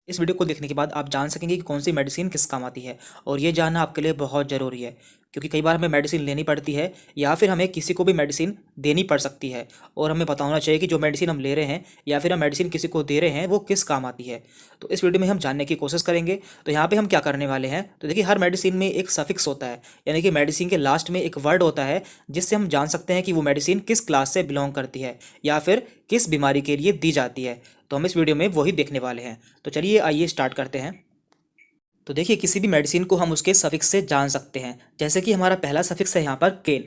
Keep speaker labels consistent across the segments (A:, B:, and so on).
A: इस वीडियो को देखने के बाद आप जान सकेंगे कि कौन सी मेडिसिन किस काम आती है और ये जानना आपके लिए बहुत ज़रूरी है क्योंकि कई बार हमें मेडिसिन लेनी पड़ती है या फिर हमें किसी को भी मेडिसिन देनी पड़ सकती है और हमें पता होना चाहिए कि जो मेडिसिन हम ले रहे हैं या फिर हम मेडिसिन किसी को दे रहे हैं वो किस काम आती है। तो इस वीडियो में हम जानने की कोशिश करेंगे। तो यहाँ पे हम क्या करने वाले हैं, तो देखिए हर मेडिसिन में एक सफिक्स होता है, यानी कि मेडिसिन के लास्ट में एक वर्ड होता है जिससे हम जान सकते हैं कि वो मेडिसिन किस क्लास से बिलोंग करती है या फिर किस बीमारी के लिए दी जाती है। तो हम इस वीडियो में वही देखने वाले हैं। तो चलिए आइए स्टार्ट करते हैं। तो देखिए किसी भी मेडिसिन को हम उसके सफिक्स से जान सकते हैं, जैसे कि हमारा पहला सफिक्स है यहाँ पर केन।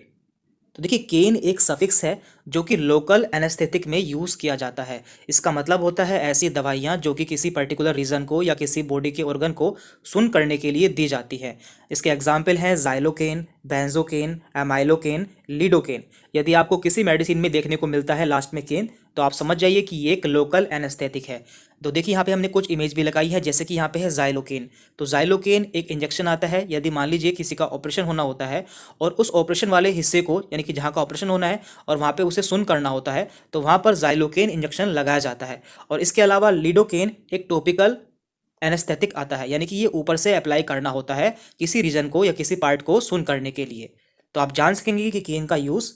A: तो देखिए केन एक सफिक्स है जो कि लोकल एनेस्थेटिक में यूज़ किया जाता है। इसका मतलब होता है ऐसी दवाइयाँ जो कि किसी पर्टिकुलर रीजन को या किसी बॉडी के ऑर्गन को सुन करने के लिए दी जाती है। इसके एग्जाम्पल हैं जाइलोकेन, बेंजोकेन, एमाइलोकेन, लीडोकेन। यदि आपको किसी मेडिसिन में देखने को मिलता है लास्ट में केन, तो आप समझ जाइए कि ये एक लोकल एनेस्थेटिक है। तो देखिए यहाँ पे हमने कुछ इमेज भी लगाई है, जैसे कि यहाँ पे है जाइलोकेन। तो जाइलोकेन एक इंजेक्शन आता है यदि मान लीजिए किसी का ऑपरेशन होना होता है और उस ऑपरेशन वाले हिस्से को, यानी कि जहाँ का ऑपरेशन होना है और वहाँ पे उसे सुन करना होता है, तो वहाँ पर जाइलोकेन इंजेक्शन लगाया जाता है। और इसके अलावा लीडोकेन एक टॉपिकल एनेस्थेटिक आता है, यानी कि ये ऊपर से अप्लाई करना होता है किसी रीजन को या किसी पार्ट को सुन करने के लिए। तो आप जान सकेंगे कि केन का यूज़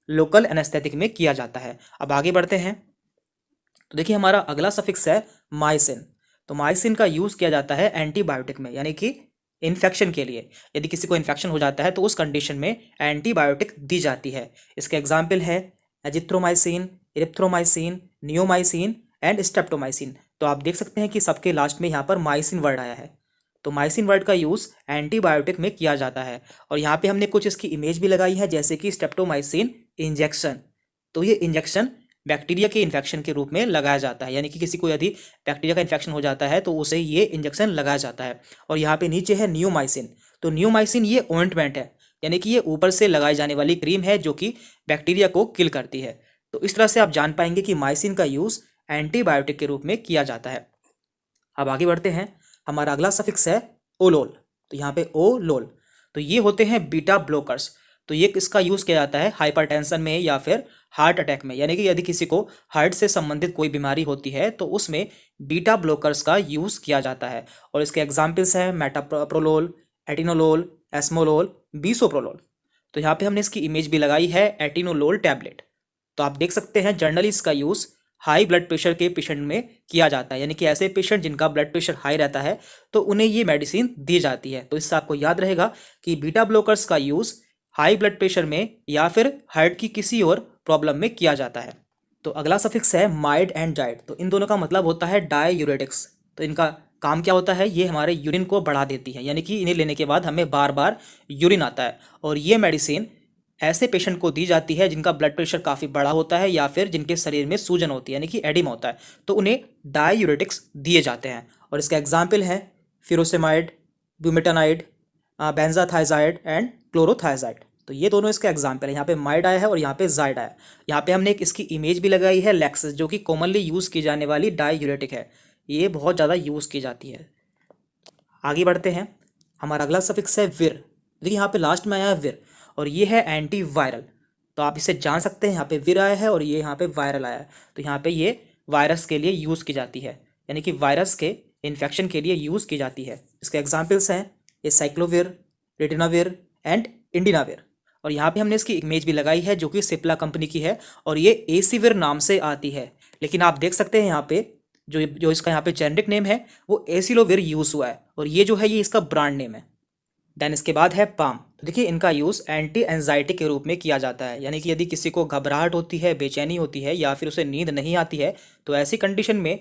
A: लोकल एनेस्थेटिक में किया जाता है। अब आगे बढ़ते हैं। तो देखिए हमारा अगला सफिक्स है माइसिन। तो माइसिन का यूज़ किया जाता है एंटीबायोटिक में, यानी कि इन्फेक्शन के लिए। यदि किसी को इन्फेक्शन हो जाता है तो उस कंडीशन में एंटीबायोटिक दी जाती है। इसके एग्जाम्पल है azithromycin, erythromycin, neomycin and streptomycin. तो आप देख सकते हैं कि सबके लास्ट में यहाँ पर माइसिन वर्ड आया है। तो माइसिन वर्ड का यूज़ एंटीबायोटिक में किया जाता है। और यहाँ पे हमने कुछ इसकी इमेज भी लगाई है, जैसे कि स्ट्रेप्टोमाइसिन इंजेक्शन। तो ये इंजेक्शन बैक्टीरिया के इन्फेक्शन के रूप में लगाया जाता है, यानी कि किसी को यदि बैक्टीरिया का इन्फेक्शन हो जाता है तो उसे ये इंजेक्शन लगाया जाता है। और यहाँ पे नीचे है नियोमाइसिन। तो नियोमाइसिन ये ऑइंटमेंट है, यानी कि ये ऊपर से लगाई जाने वाली क्रीम है जो कि बैक्टीरिया को किल करती है। तो इस तरह से आप जान पाएंगे कि माइसिन का यूज़ एंटीबायोटिक के रूप में किया जाता है। अब आगे बढ़ते हैं। हमारा अगला सफिक्स है ओलोल। तो यहाँ पे ओ लोल। तो ये होते हैं बीटा ब्लॉकर्स। तो ये इसका यूज़ किया जाता है हाइपरटेंशन में या फिर हार्ट अटैक में, यानी कि यदि किसी को हार्ट से संबंधित कोई बीमारी होती है तो उसमें बीटा ब्लॉकर्स का यूज़ किया जाता है। और इसके एग्जाम्पल्स हैं मेटाप्रोलोल, एटिनोलोल, एस्मोलोल, बीसोप्रोलोल। तो यहाँ पे हमने इसकी इमेज भी लगाई है, एटिनोलोल टैबलेट। तो आप देख सकते हैं जनरली इसका यूज़ हाई ब्लड प्रेशर के पेशेंट में किया जाता है, यानी कि ऐसे पेशेंट जिनका ब्लड प्रेशर हाई रहता है तो उन्हें ये मेडिसिन दी जाती है। तो इससे आपको याद रहेगा कि बीटा ब्लॉकर्स का यूज़ हाई ब्लड प्रेशर में या फिर हार्ट की किसी और प्रॉब्लम में किया जाता है। तो अगला सफिक्स है माइड एंड जाइड। तो इन दोनों का मतलब होता है डाययूरेटिक्स। तो इनका काम क्या होता है, ये हमारे यूरिन को बढ़ा देती है, यानी कि इन्हें लेने के बाद हमें बार बार यूरिन आता है। और ये मेडिसिन ऐसे पेशेंट को दी जाती है जिनका ब्लड प्रेशर काफ़ी बड़ा होता है या फिर जिनके शरीर में सूजन होती है, यानी कि एडिमा होता है, तो उन्हें डाययूरेटिक्स दिए जाते हैं। और इसका एग्जाम्पल है फिरोसेमाइड, ब्यूमेटानाइड, बेंजाथाइजाइड एंड क्लोरोथाइजाइड। तो ये दोनों इसके एग्जाम्पल है। यहाँ पे माइड आया है और यहाँ पे जाइड आया है। यहाँ पे हमने एक इसकी इमेज भी लगाई है लैक्सिस, जो कि कॉमनली यूज़ की जाने वाली डाययूरेटिक है। ये बहुत ज़्यादा यूज़ की जाती है। आगे बढ़ते हैं। हमारा अगला सफिक्स है विर। देखिए यहाँ पे लास्ट में आया है विर और ये है एंटी वायरल। तो आप इसे जान सकते हैं, यहाँ पे विर आया है और ये यहाँ पे वायरल आया है। तो यहाँ पे ये वायरस के लिए यूज़ की जाती है, यानी कि वायरस के इन्फेक्शन के लिए यूज़ की जाती है। इसके एग्जाम्पल्स हैं ये साइक्लोविर, रेटिनाविर एंड इंडिनाविर। और यहाँ पे हमने इसकी इमेज भी लगाई है जो कि सिप्ला कंपनी की है और ये एसीविर नाम से आती है। लेकिन आप देख सकते हैं यहाँ पे जो जो इसका यहाँ पे जेनरिक नेम है वो एसिलोविर यूज़ हुआ है और ये जो है ये इसका ब्रांड नेम है। देन इसके बाद है पाम। तो देखिए इनका यूज़ एंटी एंजाइटी के रूप में किया जाता है, यानी कि यदि किसी को घबराहट होती है, बेचैनी होती है या फिर उसे नींद नहीं आती है तो ऐसी कंडीशन में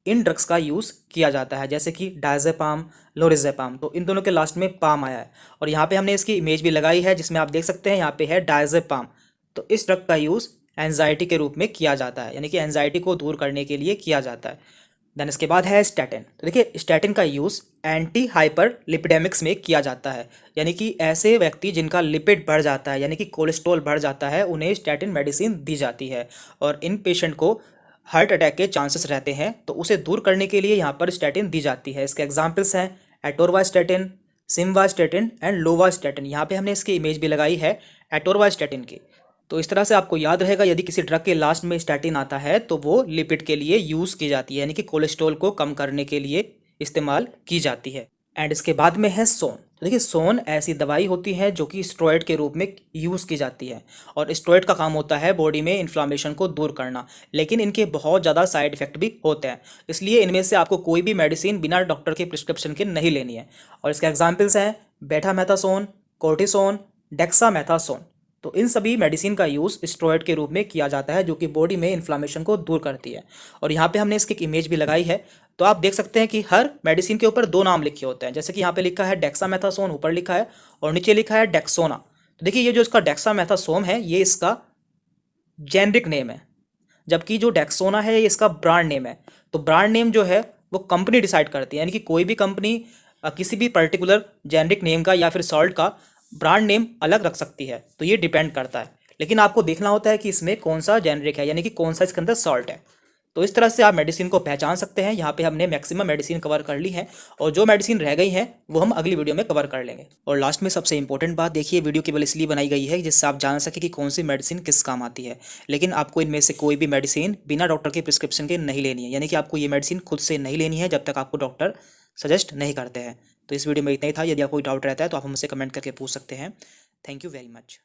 A: इन ड्रग्स का यूज़ किया जाता है, जैसे कि डायजेपाम, लोरिजेपाम। तो इन दोनों के लास्ट में पाम आया है और यहाँ पे हमने इसकी इमेज भी लगाई है जिसमें आप देख सकते हैं यहाँ पे है डायजेपाम। तो इस ड्रग का यूज़ एंजाइटी के रूप में किया जाता है, यानी कि एंजाइटी को दूर करने के लिए किया जाता है। देन इसके बाद है स्टैटिन। तो देखिए स्टैटिन का यूज़ एंटी हाइपर लिपिडेमिक्स में किया जाता है, यानी कि ऐसे व्यक्ति जिनका लिपिड बढ़ जाता है, यानी कि कोलेस्ट्रॉल बढ़ जाता है, उन्हें स्टैटिन मेडिसिन दी जाती है। और इन पेशेंट को हार्ट अटैक के चांसेस रहते हैं तो उसे दूर करने के लिए यहाँ पर स्टैटिन दी जाती है। इसके एग्जाम्पल्स हैं एटोरवास्टैटिन, सिमवास्टैटिन एंड लोवास्टैटिन। यहाँ पे हमने इसकी इमेज भी लगाई है एटोरवास्टैटिन की। तो इस तरह से आपको याद रहेगा, यदि किसी ड्रग के लास्ट में स्टैटिन आता है तो वो लिपिड के लिए यूज़ की जाती है, यानी कि कोलेस्ट्रॉल को कम करने के लिए इस्तेमाल की जाती है। एंड इसके बाद में है सोन। तो देखिए, सोन ऐसी दवाई होती है जो कि स्टेरॉइड के रूप में यूज़ की जाती है, और स्टेरॉइड का काम होता है बॉडी में इन्फ्लामेशन को दूर करना, लेकिन इनके बहुत ज़्यादा साइड इफेक्ट भी होते हैं, इसलिए इनमें से आपको कोई भी मेडिसिन बिना डॉक्टर के प्रिस्क्रिप्शन के नहीं लेनी है। और इसके एग्जाम्पल्स हैं बेटामेथासोन, कोर्टिसोन, डेक्सामेथासोन। तो इन सभी मेडिसिन का यूज़ स्टेरॉइड के रूप में किया जाता है, जो कि बॉडी में इन्फ्लामेशन को दूर करती है। और यहाँ पे हमने इसकी एक इमेज भी लगाई है, तो आप देख सकते हैं कि हर मेडिसिन के ऊपर 2 नाम लिखे होते हैं, जैसे कि यहाँ पे लिखा है डेक्सामेथासोन ऊपर लिखा है, और नीचे लिखा है डेक्सोना। तो देखिए, ये जो इसका डेक्सामेथासोन है ये इसका जेनरिक नेम है, जबकि जो डेक्सोना है ये इसका ब्रांड नेम है। तो ब्रांड नेम जो है वो कंपनी डिसाइड करती है, यानी कि कोई भी कंपनी किसी भी पर्टिकुलर जेनरिक नेम का या फिर सॉल्ट का ब्रांड नेम अलग रख सकती है, तो ये डिपेंड करता है। लेकिन आपको देखना होता है कि इसमें कौन सा जेनरिक है, यानी कि कौन सा इसके अंदर सॉल्ट है। तो इस तरह से आप मेडिसिन को पहचान सकते हैं। यहाँ पे हमने मैक्सिमम मेडिसिन कवर कर ली है, और जो मेडिसिन रह गई हैं वो हम अगली वीडियो में कवर कर लेंगे। और लास्ट में सबसे इंपॉर्टेंट बात देखिए, वीडियो केवल इसलिए बनाई गई है जिससे आप जान सके कि कौन सी मेडिसिन किस काम आती है, लेकिन आपको इनमें से कोई भी मेडिसिन बिना डॉक्टर के प्रिस्क्रिप्शन के नहीं लेनी है, यानी कि आपको ये मेडिसिन खुद से नहीं लेनी है जब तक आपको डॉक्टर सजेस्ट नहीं करते हैं। तो इस वीडियो में इतना ही था। यदि आपको कोई डाउट रहता है तो आप हमसे कमेंट करके पूछ सकते हैं। Thank you very much.